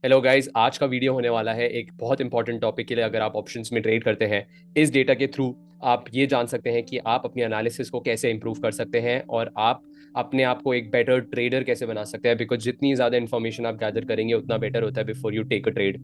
Hello guys, आज का video होने वाला है एक बहुत इंपॉर्टेंट टॉपिक के लिए। अगर आप ऑप्शंस में ट्रेड करते हैं, इस डेटा के थ्रू आप ये जान सकते हैं कि आप अपनी एनालिसिस को कैसे इंप्रूव कर सकते हैं और आप अपने आप को एक बेटर ट्रेडर कैसे बना सकते हैं। बिकॉज जितनी ज़्यादा इन्फॉर्मेशन आप गैदर करेंगे उतना बेटर होता है before you take a trade.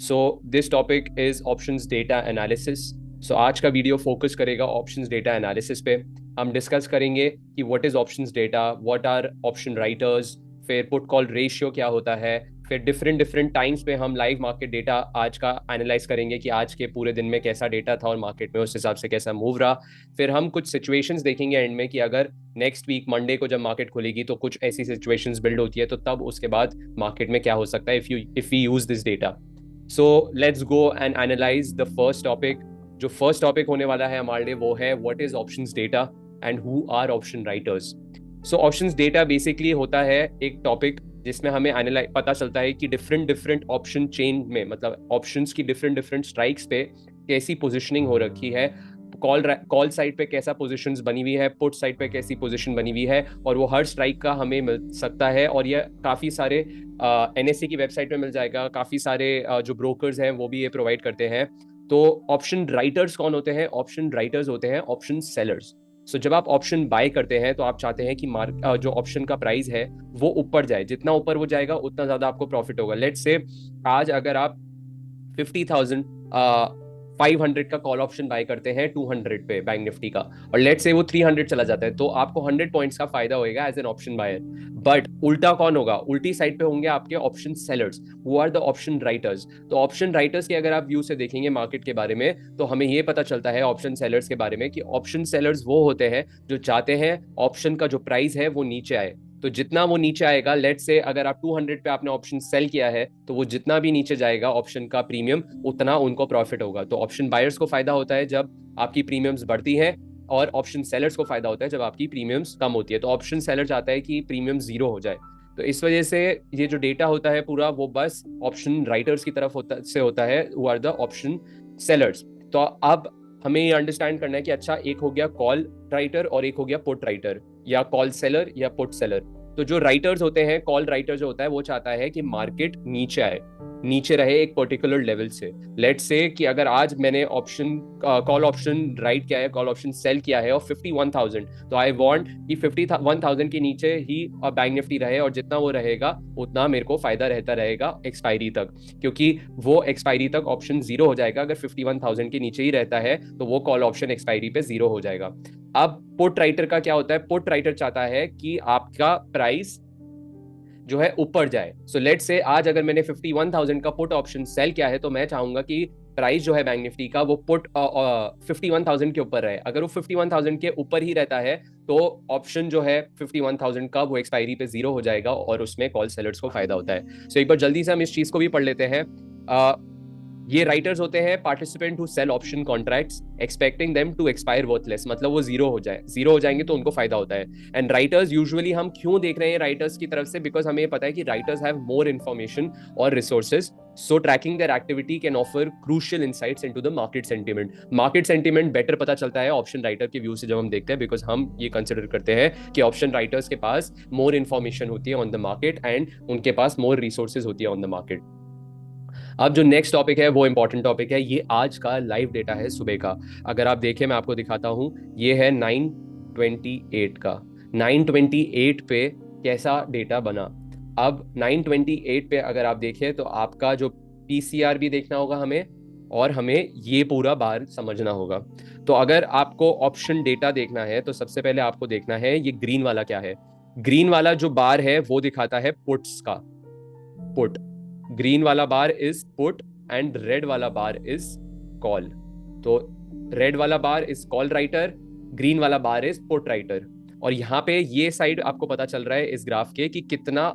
So this topic is options data analysis. So आज का वीडियो फोकस करेगा ऑप्शंस डेटा एनालिसिस पे। हम डिस्कस करेंगे कि what is options data, what are option writers, फिर पुट कॉल रेशियो क्या होता है, फिर डिफरेंट डिफरेंट टाइम्स पे हम लाइव मार्केट डेटा आज का एनालाइज करेंगे कि आज के पूरे दिन में कैसा डेटा था और मार्केट में उस हिसाब से कैसा मूव रहा। फिर हम कुछ सिचुएशंस देखेंगे एंड में कि अगर नेक्स्ट वीक मंडे को जब मार्केट खुलेगी तो कुछ ऐसी सिचुएशंस बिल्ड होती है तो तब उसके बाद मार्केट में क्या हो सकता है if you use this data. So let's go and analyse the first topic. जो फर्स्ट टॉपिक होने वाला है हमारे लिए वो है what is options data and who are option writers. So options data basically होता है एक टॉपिक जिसमें हमें एनालाइज पता चलता है कि डिफरेंट डिफरेंट ऑप्शन चेन में, मतलब ऑप्शंस की डिफरेंट डिफरेंट स्ट्राइक्स पे कैसी पोजीशनिंग हो रखी है, कॉल साइड पे कैसा पोजीशंस बनी हुई है, पुट साइड पे कैसी पोजीशन बनी हुई है, और वो हर स्ट्राइक का हमें मिल सकता है। और ये काफ़ी सारे एनएससी की वेबसाइट पे मिल जाएगा। काफ़ी सारे जो ब्रोकर्स हैं वो भी ये प्रोवाइड करते हैं। तो ऑप्शन राइटर्स कौन होते हैं? ऑप्शन राइटर्स होते हैं ऑप्शन सेलर्स। सो जब आप ऑप्शन बाय करते हैं तो आप चाहते हैं कि जो ऑप्शन का प्राइस है वो ऊपर जाए। जितना ऊपर वो जाएगा उतना ज्यादा आपको प्रॉफिट होगा। लेट्स से आज अगर आप 50,000 500 का कॉल ऑप्शन बाय करते हैं 200 पे बैंक निफ्टी का, और लेट्स से वो 300 चला जाता है, तो आपको 100 पॉइंट्स का फायदा होगा as an option buyer. But उल्टा कौन होगा? उल्टी साइड पे होंगे आपके ऑप्शन सेलर्स, वो आर द ऑप्शन राइटर्स। तो ऑप्शन राइटर्स के अगर आप व्यू से देखेंगे मार्केट के बारे में तो हमें ये पता चलता है ऑप्शन सेलर्स के बारे में कि ऑप्शन सेलर्स वो होते हैं जो चाहते हैं ऑप्शन का जो प्राइस है वो नीचे आए। तो जितना वो नीचे आएगा, लेट से अगर आप 200 पे आपने ऑप्शन सेल किया है तो वो जितना भी नीचे जाएगा ऑप्शन का प्रीमियम, उतना उनको प्रॉफिट होगा। तो ऑप्शन बायर्स को फायदा होता है जब आपकी प्रीमियम्स बढ़ती है, और ऑप्शन सेलर्स को फायदा होता है जब आपकी प्रीमियम्स कम होती है। तो ऑप्शन सेलर चाहता है कि प्रीमियम जीरो हो जाए। तो इस वजह से ये जो डेटा होता है पूरा वो बस ऑप्शन राइटर्स की तरफ होता है, वो आर द ऑप्शन सेलर्स। तो अब हमें ये अंडरस्टैंड करना है कि अच्छा, एक हो गया कॉल राइटर और एक हो गया पुट राइटर, या कॉल सेलर या पुट सेलर। तो जो राइटर्स होते हैं, कॉल राइटर जो होता है वो चाहता है कि मार्केट नीचे आए, नीचे रहे एक पर्टिकुलर लेवल से। लेट्स से कि अगर आज मैंने ऑप्शन कॉल ऑप्शन राइट किया है, कॉल ऑप्शन सेल किया है और 51,000, तो आई वांट कि 51,000 के नीचे ही बैंक निफ्टी रहे, और जितना वो रहेगा उतना मेरे को फायदा रहता रहेगा एक्सपायरी तक, क्योंकि वो एक्सपायरी तक ऑप्शन जीरो हो जाएगा। अगर 51,000 के नीचे ही रहता है तो वो कॉल ऑप्शन एक्सपायरी पे जीरो हो जाएगा। अब पुट राइटर का क्या होता है? पुट राइटर चाहता है कि आपका प्राइस जो है ऊपर जाए। सो लेट्स से आज अगर मैंने 51,000 का पुट ऑप्शन सेल किया है तो मैं चाहूंगा कि प्राइस जो है बैंक निफ्टी का वो पुट 51,000 के ऊपर रहे। अगर वो 51,000 के ऊपर ही रहता है तो ऑप्शन जो है 51,000 का वो एक्सपायरी पे जीरो हो जाएगा, और उसमें कॉल सेलर्स को फायदा होता है। सो एक बार जल्दी से हम इस चीज को भी पढ़ लेते हैं। ये राइटर्स होते हैं participant who sell option contracts expecting them to expire worthless, मतलब वो जीरो हो जाए, जीरो हो जाएंगे तो उनको फायदा होता है। एंड राइटर्स यूजुअली हम क्यों देख रहे हैं राइटर्स की तरफ से? बिकॉज हमें पता है कि राइटर्स हैव मोर इन्फॉर्मेशन और resources, so tracking their activity can offer crucial insights into the market sentiment. Market sentiment better पता चलता है ऑप्शन राइटर के व्यू से जब हम देखते हैं, बिकॉज हम ये कंसिडर करते हैं कि ऑप्शन राइटर्स के पास मोर इन्फॉर्मेशन होती है ऑन द मार्केट एंड उनके पास मोर रिसोर्सेज होती है ऑन द मार्केट। अब जो नेक्स्ट टॉपिक है वो इंपॉर्टेंट टॉपिक है। ये आज का लाइव डेटा है सुबह का। अगर आप देखें, मैं आपको दिखाता हूं, ये है 9:28 का। 9:28 पे कैसा डेटा बना। अब 9:28 पे अगर आप देखें तो आपका जो पीसीआर भी देखना होगा हमें, और हमें ये पूरा बार समझना होगा। तो अगर आपको ऑप्शन डेटा देखना है तो सबसे पहले आपको देखना है ये ग्रीन वाला क्या है। ग्रीन वाला जो बार है वो दिखाता है पुट्स का, पुट। ग्रीन वाला bar is put and red वाला बार इज कॉल। तो रेड वाला bar is call writer, green वाला बार इज पुट राइटर। और यहाँ पे ये साइड आपको पता चल रहा है इस ग्राफ के कि कितना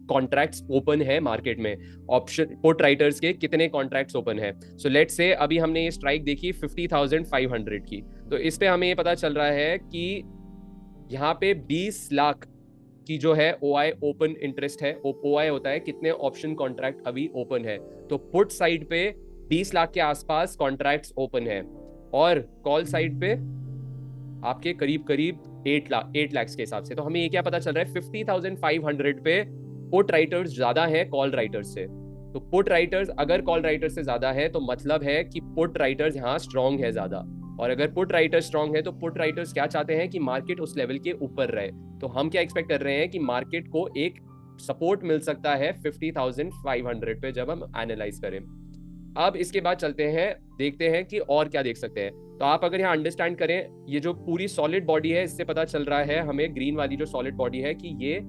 कॉन्ट्रैक्ट्स ओपन है मार्केट में, ऑप्शन पुट राइटर्स के कितने कॉन्ट्रैक्ट्स ओपन है। सो लेट्स से अभी हमने ये स्ट्राइक देखी 50,500 की, तो इस पे हमें ये पता चल रहा है कि यहाँ पे 20 लाख की जो है ओआई ओपन इंटरेस्ट है। ओआई होता है कितने ऑप्शन कॉन्ट्रैक्ट अभी ओपन है। तो पुट साइड पे 20 लाख के आसपास कॉन्ट्रैक्ट्स ओपन है, और कॉल साइड पे आपके करीब करीब 8 लाख के हिसाब से। तो हमें ये क्या पता चल रहा है? 50,500 पे पुट राइटर्स ज्यादा है कॉल राइटर्स से। तो पुट राइटर्स अगर कॉल राइटर्स से ज्यादा है तो मतलब है कि पुट राइटर्स यहाँ स्ट्रांग है ज्यादा, और अगर पुट राइटर्स स्ट्रांग है तो पुट राइटर्स क्या चाहते हैं कि मार्केट उस लेवल के ऊपर रहे। तो हम क्या एक्सपेक्ट कर रहे हैं कि मार्केट को एक सपोर्ट मिल सकता है 50,500 पे जब हम एनालाइज करें। अब इसके बाद चलते हैं, देखते हैं कि और क्या देख सकते हैं। तो आप अगर यहाँ अंडरस्टैंड करें, ये जो पूरी सॉलिड बॉडी है इससे पता चल रहा है हमें, ग्रीन वाली जो सॉलिड बॉडी है, कि ये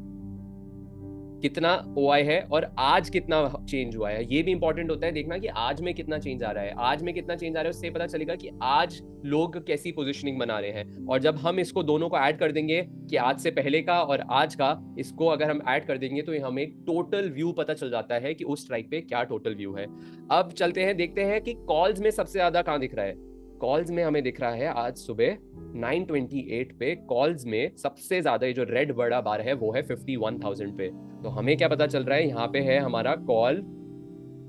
कितना ओआई है और आज कितना चेंज हुआ है। ये भी इंपॉर्टेंट होता है देखना कि आज में कितना चेंज आ रहा है। आज में कितना चेंज आ रहा है उससे पता चलेगा कि आज लोग कैसी पोजीशनिंग बना रहे हैं। और जब हम इसको दोनों को ऐड कर देंगे कि आज से पहले का और आज का, इसको अगर हम ऐड कर देंगे तो हमें एक टोटल व्यू पता चल जाता है कि उस स्ट्राइक पे क्या टोटल व्यू है। अब चलते हैं, देखते हैं कि कॉल्स में सबसे ज्यादा कहां दिख रहा है। कॉल्स में हमें दिख रहा है आज सुबह 9:28 पे कॉल्स में सबसे ज्यादा ये जो रेड बड़ा बार है वो है 51,000 पे। तो हमें क्या पता चल रहा है, यहाँ पे है हमारा कॉल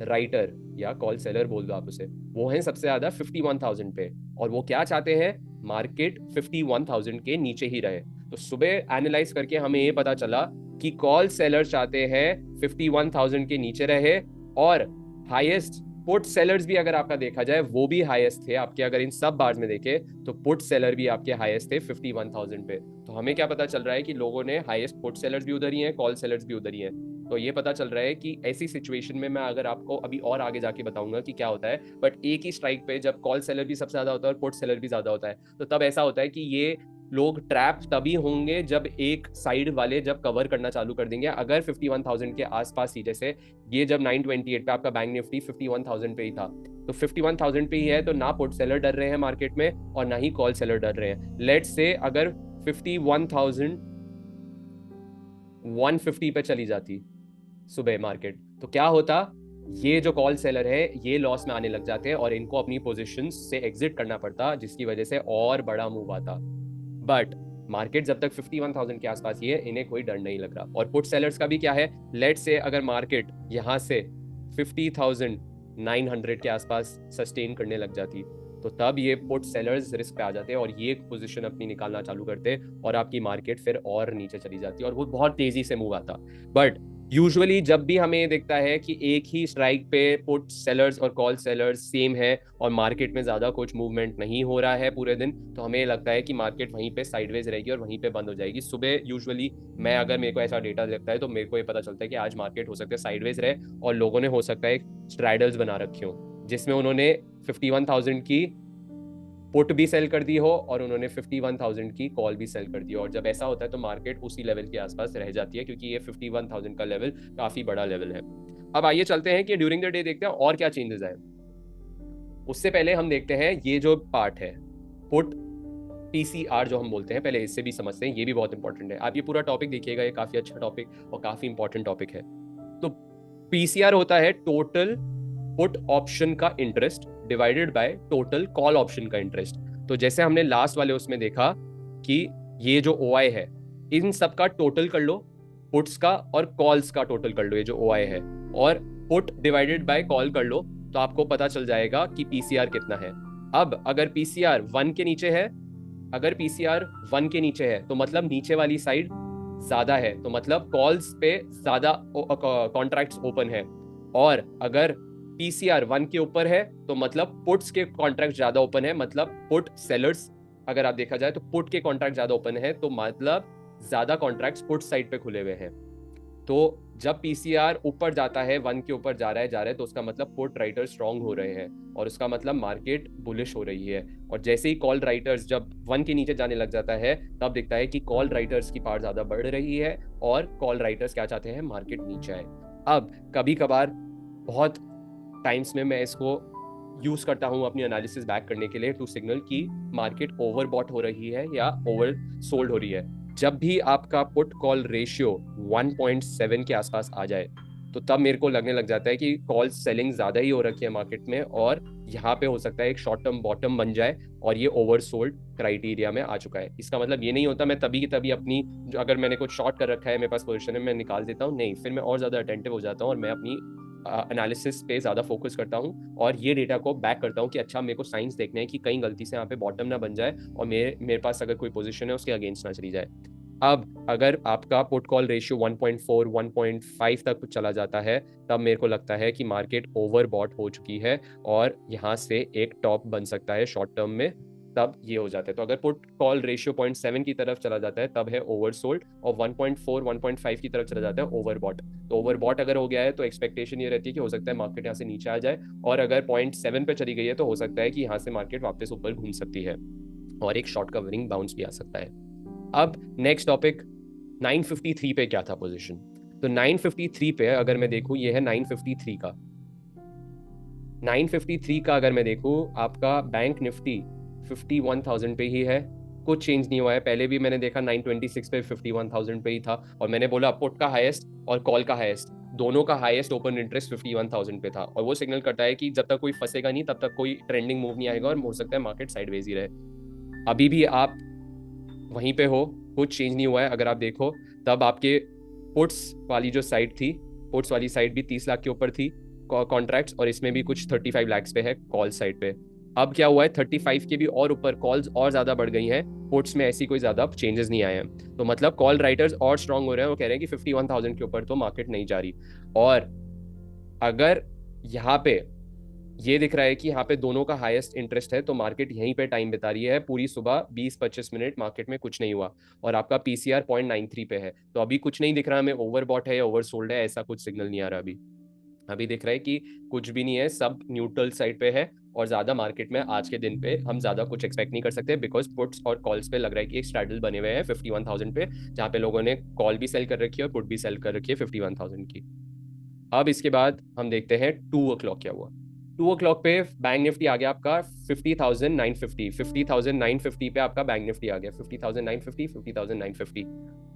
राइटर या कॉल सेलर बोल दो आप उसे, वो है सबसे ज्यादा 51,000 पे, और वो क्या चाहते हैं, मार्केट 51,000 के नीचे ही रहे। तो सुबह एनालाइज करके हमें ये पता चला कि कॉल सेलर चाहते हैं 51,000 के नीचे रहे, और हाईएस्ट पुट सेलर्स भी अगर आपका देखा जाए वो भी हाईएस्ट थे आपके। अगर इन सब बार्स में देखे तो पुट सेलर भी आपके हाईएस्ट थे 51,000 पे। तो हमें क्या पता चल रहा है कि लोगों ने हाईएस्ट पुट सेलर्स भी उधर ही हैं, कॉल सेलर्स भी उधर ही हैं। तो ये पता चल रहा है कि ऐसी सिचुएशन में, मैं अगर आपको अभी और आगे जाके बताऊंगा कि क्या होता है, बट एक ही स्ट्राइक पे जब कॉल सेलर भी सबसे ज्यादा होता है और पुट सेलर भी ज्यादा होता है, तो तब ऐसा होता है कि ये लोग ट्रैप तभी होंगे जब एक साइड वाले जब कवर करना चालू कर देंगे। अगर 51,000 के आसपास ही, जैसे ये जब 928 पे आपका बैंक निफ्टी 51,000 पे ही था, तो 51,000 पे ही है, तो ना पुट सेलर डर रहे हैं मार्केट में और ना ही कॉल सेलर डर रहे हैं। लेट्स से अगर 51,150 पे चली जाती सुबह मार्केट, तो क्या होता, ये जो कॉल सेलर है ये लॉस में आने लग जाते हैं और इनको अपनी पोजीशन से एग्जिट करना पड़ता, जिसकी वजह से और बड़ा मूव आता। बट मार्केट जब तक 51,000 के आसपास ही है, इन्हें कोई डर नहीं लग रहा। और पुट सेलर्स का भी क्या है, लेट से अगर मार्केट यहां से 50,900 के आसपास सस्टेन करने लग जाती, तो तब ये पुट सेलर्स रिस्क पे आ जाते हैं और ये पोजीशन अपनी निकालना चालू करते, और आपकी मार्केट फिर और नीचे चली जाती और वो बहुत तेजी से मूव आता। बट यूजुअली जब भी हमें दिखता है कि एक ही स्ट्राइक पे पुट सेलर्स और कॉल सेलर्स सेम है और मार्केट में ज्यादा कुछ मूवमेंट नहीं हो रहा है पूरे दिन, तो हमें लगता है कि मार्केट वहीं पे साइडवेज रहेगी और वहीं पे बंद हो जाएगी। सुबह यूजुअली मैं, अगर मेरे को ऐसा डेटा लगता है तो मेरे को ये पता चलता है कि आज मार्केट हो सकता है साइडवेज रहे, और लोगों ने हो सकता है स्ट्रैडल्स बना रखे हो जिसमें उन्होंने 51,000 की पुट भी सेल कर दी हो और उन्होंने 51,000 की कॉल भी सेल कर दी हो। और जब ऐसा होता है तो मार्केट उसी लेवल के आसपास रह जाती है, क्योंकि ये 51,000 का लेवल काफी बड़ा लेवल है। अब आइए चलते हैं कि ड्यूरिंग द डे देखते हैं और क्या चेंजेस आए। उससे पहले हम देखते हैं ये जो पार्ट है पुट पीसीआर जो हम बोलते हैं, पहले इससे भी समझते हैं, ये भी बहुत इंपॉर्टेंट है। आप ये पूरा टॉपिक देखिएगा, ये काफी अच्छा टॉपिक और काफी इंपॉर्टेंट टॉपिक है। तो पीसीआर होता है टोटल पुट ऑप्शन का interest divided by total call option का इंटरेस्ट। तो जैसे हमने लास्ट वाले उसमें देखा कि ये जो ओआई है, इन सब का टोटल कर लो, पुट्स का और कॉल्स का टोटल कर लो, ये जो ओआई है, और पुट डिवाइडेड बाय कॉल कर लो, तो आपको पता चल जाएगा कि पीसीआर कितना है। अब अगर पीसीआर 1 के नीचे है, अगर पीसीआर 1 के नीचे है तो मतलब नीचे वाली साइड ज्यादा है, तो मतलब कॉल्स पे ज्यादा कॉन्ट्रैक्ट्स ओपन है। और अगर पीसीआर 1 के ऊपर है तो मतलब पुट्स के कॉन्ट्रैक्ट ज्यादा ओपन है, मतलब पुट सेलर्स, अगर आप देखा जाए तो पुट के कॉन्ट्रैक्ट ज्यादा ओपन है, तो मतलब ज्यादा कॉन्ट्रैक्ट्स पुट साइड पे खुले हुए हैं। तो जब पीसीआर ऊपर जाता है, 1 के ऊपर जा रहा है, तो उसका मतलब पुट राइटर स्ट्रांग हो रहे हैं और उसका मतलब मार्केट बुलिश हो रही है। और जैसे ही कॉल राइटर्स जब 1 के नीचे जाने लग जाता है, तब दिखता है कि कॉल राइटर्स की पावर ज्यादा बढ़ रही है और कॉल राइटर्स क्या चाहते हैं, मार्केट नीचे आए। अब कभी कभार बहुत टाइम्स में मैं इसको यूज करता हूं अपनी एनालिसिस बैक करने के लिए टू सिग्नल कि मार्केट ओवरबॉट हो रही है या ओवर सोल्ड हो रही है। जब भी आपका पुट कॉल रेशियो 1.7 के आसपास आ जाए, तो तब मेरे को लगने लग जाता है कि कॉल सेलिंग ज्यादा ही हो रखी है मार्केट में, और यहाँ पे हो सकता है एक शॉर्ट टर्म बॉटम बन जाए और ये ओवरसोल्ड क्राइटेरिया में आ चुका है। इसका मतलब ये नहीं होता मैं तभी की तभी अपनी, अगर मैंने कुछ शॉर्ट कर रखा है मेरे पास पोजीशन है, मैं निकाल देता हूँ, नहीं, फिर मैं और ज्यादा अटेंटिव हो जाता हूँ और मैं अपनी एनालिसिस पे ज्यादा फोकस करता हूँ और ये डेटा को बैक करता हूँ कि अच्छा मेरे को साइंस देखने हैं कि कहीं गलती से यहाँ पे बॉटम ना बन जाए और मेरे पास अगर कोई पोजीशन है उसके अगेंस्ट ना चली जाए। अब अगर आपका पुट कॉल रेशियो 1.4 1.5 तक चला जाता है, तब मेरे को लगता है कि मार्केट ओवरबॉट हो चुकी है और यहाँ से एक टॉप बन सकता है शॉर्ट टर्म में, तब ये हो जाता है। तो अगर पुट कॉल रेशियो 0.7 की तरफ चला जाता है तब है ओवरसोल्ड, और 1.4 1.5 की तरफ चला जाता है ओवरबॉट। तो ओवरबॉट अगर हो गया है तो एक्सपेक्टेशन ये रहती है कि हो सकता है मार्केट यहाँ से नीचे आ जाए, और अगर 0.7 पे चली गई है तो हो सकता है कि यहाँ से मार्केट वापस ऊपर घूम सकती है और एक शॉर्ट कवरिंग बाउंस भी आ सकता है। अब नेक्स्ट टॉपिक, 953 पे क्या था पोजीशन। तो 953 पे अगर मैं देखूं, ये है 953 का, 953 का अगर मैं देखूं, आपका बैंक निफ्टी 51,000 पे ही है, कुछ चेंज नहीं हुआ है। पहले भी मैंने देखा 926 पे 51,000 पे ही था, और मैंने बोला पुट का हाईएस्ट और कॉल का हाईएस्ट दोनों का हाईएस्ट ओपन इंटरेस्ट 51,000 पे था, और वो सिग्नल करता है कि जब तक कोई फंसेगा नहीं तब तक कोई ट्रेंडिंग मूव नहीं आएगा और हो सकता है मार्केट साइडवेज ही रहे। अभी भी आप वहीं पे हो, कुछ चेंज नहीं हुआ है। अगर आप देखो तब आपके पुट्स वाली जो साइड थी, पुट्स वाली साइड भी 30 लाख के ऊपर थी कॉन्ट्रैक्ट्स, और इसमें भी कुछ 35 लाख पे है कॉल साइड पे। अब क्या हुआ है, 35 के भी और ऊपर कॉल्स और ज्यादा बढ़ गई हैं, पुट्स में ऐसी कोई ज्यादा चेंजेस नहीं आए हैं। तो मतलब कॉल राइटर्स और स्ट्रांग हो रहे हैं, वो कह रहे हैं कि 51,000 के ऊपर तो मार्केट नहीं जा रही। और अगर यहाँ पे ये दिख रहा है कि यहाँ पे दोनों का हाईएस्ट इंटरेस्ट है, तो मार्केट यहीं पे टाइम बिता रही है। पूरी सुबह 20-25 मिनट मार्केट में कुछ नहीं हुआ, और आपका पीसीआर 0.93 पे है, तो अभी कुछ नहीं दिख रहा हमें ओवरबॉट है या ओवरसोल्ड है, ऐसा कुछ सिग्नल नहीं आ रहा अभी। अभी दिख रहा है कि कुछ भी नहीं है, सब न्यूट्रल साइड पे है, और ज्यादा मार्केट में आज के दिन पे हम ज्यादा कुछ एक्सपेक्ट नहीं कर सकते, बिकॉज पुट्स और कॉल्स पे लग रहा है कि एक स्ट्रैडल बने हुए हैं 51,000 पे, जहाँ पे लोगों ने कॉल भी सेल कर रखी है और पुट भी सेल कर रखी है 51,000 की। अब इसके बाद हम देखते हैं 2 o'clock क्या हुआ। 2 o'clock पे बैंक निफ्टी आ गया आपका 50,950, 50,950 पे आपका बैंक निफ्टी आ गया, 50,950, 50,950।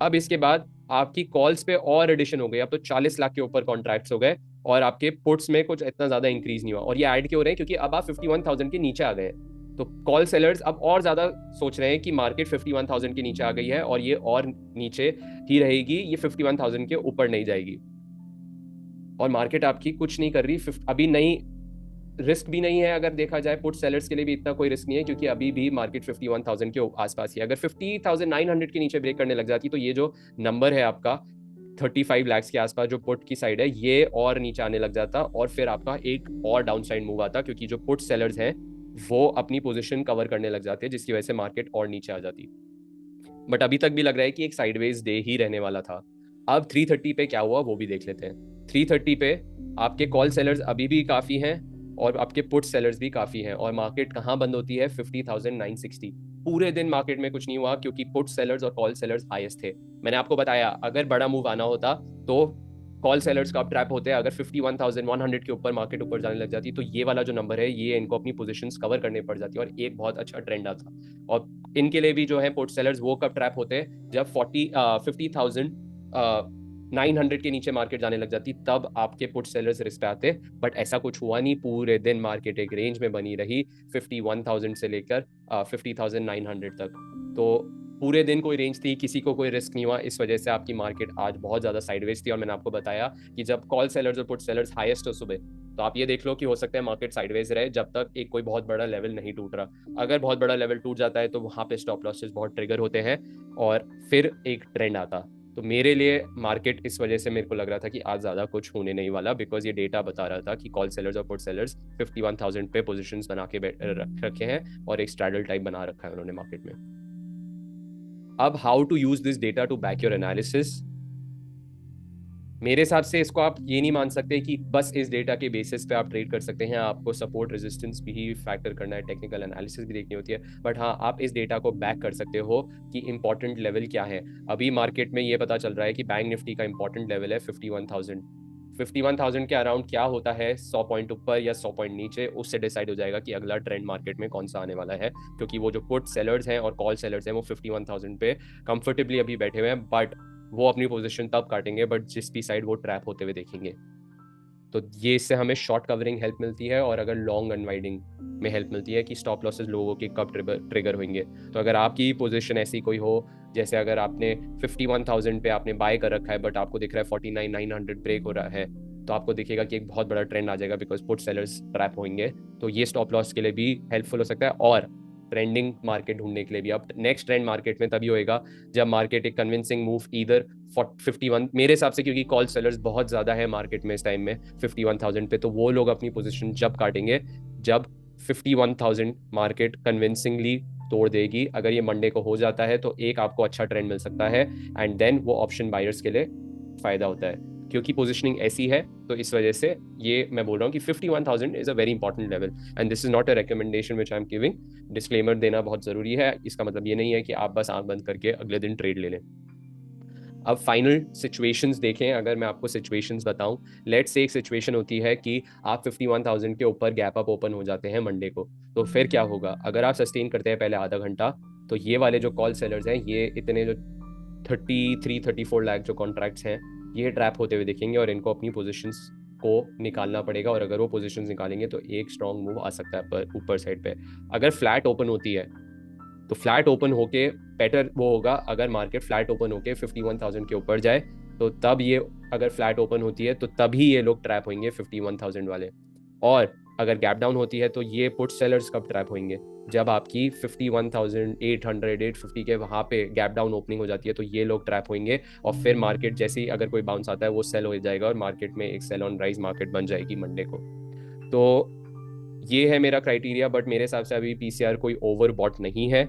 अब इसके बाद आपकी कॉल्स पे और एडिशन हो गई, अब तो 40 लाख के ऊपर कॉन्ट्रैक्ट्स हो गए, और आपके पुट्स में कुछ इतना ज्यादा इंक्रीज नहीं हुआ। और ये ऐड क्यों हो रहे हैं, क्योंकि अब आप 51,000 के नीचे आ गए हैं, तो कॉल सेलर्स अब और ज्यादा सोच रहे हैं कि मार्केट 51,000 के नीचे आ गई है और ये और नीचे ही रहेगी, ये 51,000 के ऊपर नहीं जाएगी। और मार्केट आपकी कुछ नहीं कर रही, अभी नहीं, रिस्क भी नहीं है। अगर देखा जाए पुट सेलर्स के लिए भी इतना कोई रिस्क नहीं है, क्योंकि अभी भी मार्केट 51,000 के आसपास ही है। अगर 50,900 के नीचे ब्रेक करने लग जाती तो ये जो नंबर है आपका 35 लाख के आसपास जो पुट की साइड है, ये और नीचे आने लग जाता, और फिर आपका एक और डाउन साइड मूव आता, क्योंकि जो पुट सेलर्स हैं वो अपनी पोजिशन कवर करने लग जाते हैं, जिसकी वजह से मार्केट और नीचे आ जाती। बट अभी तक भी लग रहा है कि एक साइडवेज डे ही रहने वाला था। अब 330 पे क्या हुआ वो भी देख लेते हैं। 330 पे आपके कॉल सेलर्स अभी भी काफी हैं और आपके पुट सेलर्स भी काफी हैं, और मार्केट कहाँ बंद होती है, 50,960। पूरे दिन मार्केट में कुछ नहीं हुआ, क्योंकि पुट सेलर्स और कॉल सेलर्स हाईएस्ट थे। मैंने आपको बताया अगर बड़ा मूव आना होता तो कॉल सेलर्स का ट्रैप होते हैं। अगर 51,100 के ऊपर मार्केट ऊपर जाने लग जाती तो ये वाला जो नंबर है ये इनको अपनी पोजीशंस कवर करने पड़ जाती और एक बहुत अच्छा ट्रेंड आता। और इनके लिए भी जो है पोर्ट सेलर्स वो कब ट्रैप होते हैं, जब 50,900 के नीचे मार्केट जाने लग जाती, तब आपके पुट सेलर्स रिस्क पे आते। बट ऐसा कुछ हुआ नहीं, पूरे दिन मार्केट एक रेंज में बनी रही 51,000 से लेकर 50,900 तक। तो पूरे दिन कोई रेंज थी, किसी को कोई रिस्क नहीं हुआ, इस वजह से आपकी मार्केट आज बहुत ज्यादा साइडवेज थी। और मैंने आपको बताया कि जब कॉल सेलर्स और पुट सेलर्स हाईएस्ट हो सुबह, तो आप ये देख लो कि हो सकता है मार्केट साइडवेज रहे जब तक एक कोई बहुत बड़ा लेवल नहीं टूट रहा। अगर बहुत बड़ा लेवल टूट जाता है तो वहां पे स्टॉप लॉसेस बहुत ट्रिगर होते हैं और फिर एक ट्रेंड आता। तो मेरे लिए मार्केट इस वजह से मेरे को लग रहा था कि आज ज्यादा कुछ होने नहीं वाला, बिकॉज ये डेटा बता रहा था कि कॉल सेलर्स और पुट सेलर्स 51,000 पे पोजीशंस बना के रखे हैं और एक स्ट्रैडल टाइप बना रखा है उन्होंने मार्केट में। अब how to use this data to back your analysis. मेरे हिसाब से इसको आप ये नहीं मान सकते कि बस इस डेटा के बेसिस पे आप ट्रेड कर सकते हैं। आपको सपोर्ट रेजिस्टेंस भी फैक्टर करना है, टेक्निकल एनालिसिस भी देखनी होती है। बट हाँ, आप इस डेटा को बैक कर सकते हो कि इंपॉर्टेंट लेवल क्या है। अभी मार्केट में ये पता चल रहा है कि बैंक निफ्टी का इंपॉर्टेंट लेवल है 51,000। 51,000 के अराउंड क्या होता है, 100 पॉइंट ऊपर या 100 पॉइंट नीचे, उससे डिसाइड हो जाएगा कि अगला ट्रेंड मार्केट में कौन सा आने वाला है। क्योंकि वो जो पुट सेलर्स हैं और कॉल सेलर्स हैं वो 51,000 पे कंफर्टेबली अभी बैठे हुए हैं, बट वो अपनी पोजीशन तब काटेंगे बट जिस भी साइड वो ट्रैप होते हुए देखेंगे। तो ये इससे हमें शॉर्ट कवरिंग हेल्प मिलती है, और अगर लॉन्ग अनवाइडिंग में हेल्प मिलती है कि स्टॉप लॉसेस लोगों के कब ट्रिगर होंगे। तो अगर आपकी पोजीशन ऐसी कोई हो, जैसे अगर आपने 51,000 पे आपने बाय कर रखा है बट आपको दिख रहा है 49,900 ब्रेक हो रहा है, तो आपको दिखेगा कि एक बहुत बड़ा ट्रेंड आ जाएगा बिकॉज पुट सेलर्स ट्रैप होंगे। तो ये स्टॉप लॉस के लिए भी हेल्पफुल हो सकता है। और ट्रेंडिंग मार्केट ढूंढने के लिए भी। अब नेक्स्ट ट्रेंड मार्केट में तभी होएगा जब मार्केट एक कन्विंसिंग मूव ईदर 51 मेरे हिसाब से, क्योंकि कॉल सेलर्स बहुत ज्यादा है मार्केट में इस टाइम में 51,000 पे, तो वो लोग अपनी पोजीशन जब काटेंगे जब 51,000 मार्केट कन्विंसिंगली तोड़ देगी। अगर ये मंडे को हो जाता है तो एक आपको अच्छा ट्रेंड मिल सकता है, एंड देन वो ऑप्शन बायर्स के लिए फायदा होता है, क्योंकि पोजीशनिंग ऐसी है। तो इस वजह से ये मैं बोल रहा हूँ कि 51,000 is a very important level, and this is not a recommendation which I am giving. Disclaimer देना बहुत जरूरी है, इसका मतलब ये नहीं है कि आप बस आंख बंद करके अगले दिन ट्रेड ले लें। अब फाइनल सिचुएशंस देखें, अगर मैं आपको सिचुएशंस बताऊं, लेट्स से एक सिचुएशन होती है कि आप 51,000 के ऊपर गैप अप ओपन हो जाते हैं मंडे को, तो फिर क्या होगा? अगर आप सस्टेन करते हैं पहले आधा घंटा, तो ये वाले जो कॉल सेलर्स हैं, ये इतने जो 34 लाख जो कॉन्ट्रैक्ट्स हैं, ये ट्रैप होते हुए दिखेंगे और इनको अपनी पोजिशंस को निकालना पड़ेगा, और अगर वो पोजिशंस निकालेंगे तो एक स्ट्रॉन्ग मूव आ सकता है ऊपर साइड पे। अगर फ्लैट ओपन होती है तो फ्लैट ओपन होके बेटर वो होगा, अगर मार्केट फ्लैट ओपन होके 51,000 के ऊपर जाए तो तब ये, अगर फ्लैट ओपन होती है तो तभी ये लोग ट्रैप होंगे 51,000 वाले। और अगर गैप डाउन होती है तो ये पुट सेलर्स कब ट्रैप होंगे? जब आपकी 51,800 850 के वहां पे गैप डाउन ओपनिंग हो जाती है, तो ये लोग ट्रैप होंगे, और फिर मार्केट जैसे ही अगर कोई बाउंस आता है वो सेल हो जाएगा और मार्केट में एक सेल ऑन राइज मार्केट बन जाएगी मंडे को। तो ये है मेरा क्राइटेरिया, बट मेरे हिसाब से अभी पीसीआर कोई ओवर बॉट नहीं है,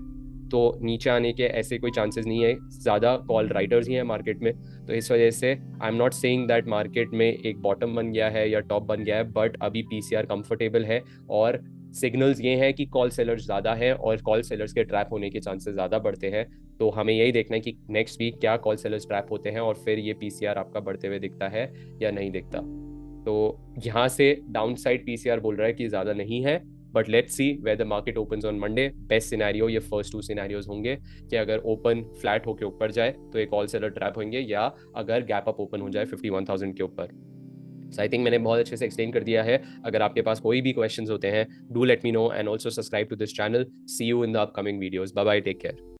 तो नीचे आने के ऐसे कोई चांसेस नहीं है, ज़्यादा कॉल राइडर्स ही हैं मार्केट में। तो इस वजह से I am not saying that market में एक बॉटम बन गया है या टॉप बन गया है, बट अभी पीसीआर कंफर्टेबल है, और सिग्नल्स ये हैं कि कॉल सेलर्स ज़्यादा हैं और कॉल सेलर्स के ट्रैप होने के चांसेस ज़्यादा बढ़ते हैं। तो हमें यही देखना है कि नेक्स्ट वीक क्या कॉल सेलर्स ट्रैप होते हैं, और फिर ये पीसीआर आपका बढ़ते हुए दिखता है या नहीं दिखता। तो यहाँ से डाउन साइड पीसीआर बोल रहा है कि ज़्यादा नहीं है, but let's see where the market opens on Monday. Best scenario ये फर्स्ट 2 सिनेरियोज होंगे कि अगर ओपन फ्लैट होकर ऊपर जाए तो एक ऑल सेलर ट्रैप होंगे, या अगर गैप अप ओपन हो जाए 51,000 के ऊपर। सो आई थिंक मैंने बहुत अच्छे से एक्सप्लेन कर दिया है। अगर आपके पास कोई भी क्वेश्चंस होते हैं, do let me know, and also subscribe to this channel. See you in the upcoming videos. Bye bye, take care.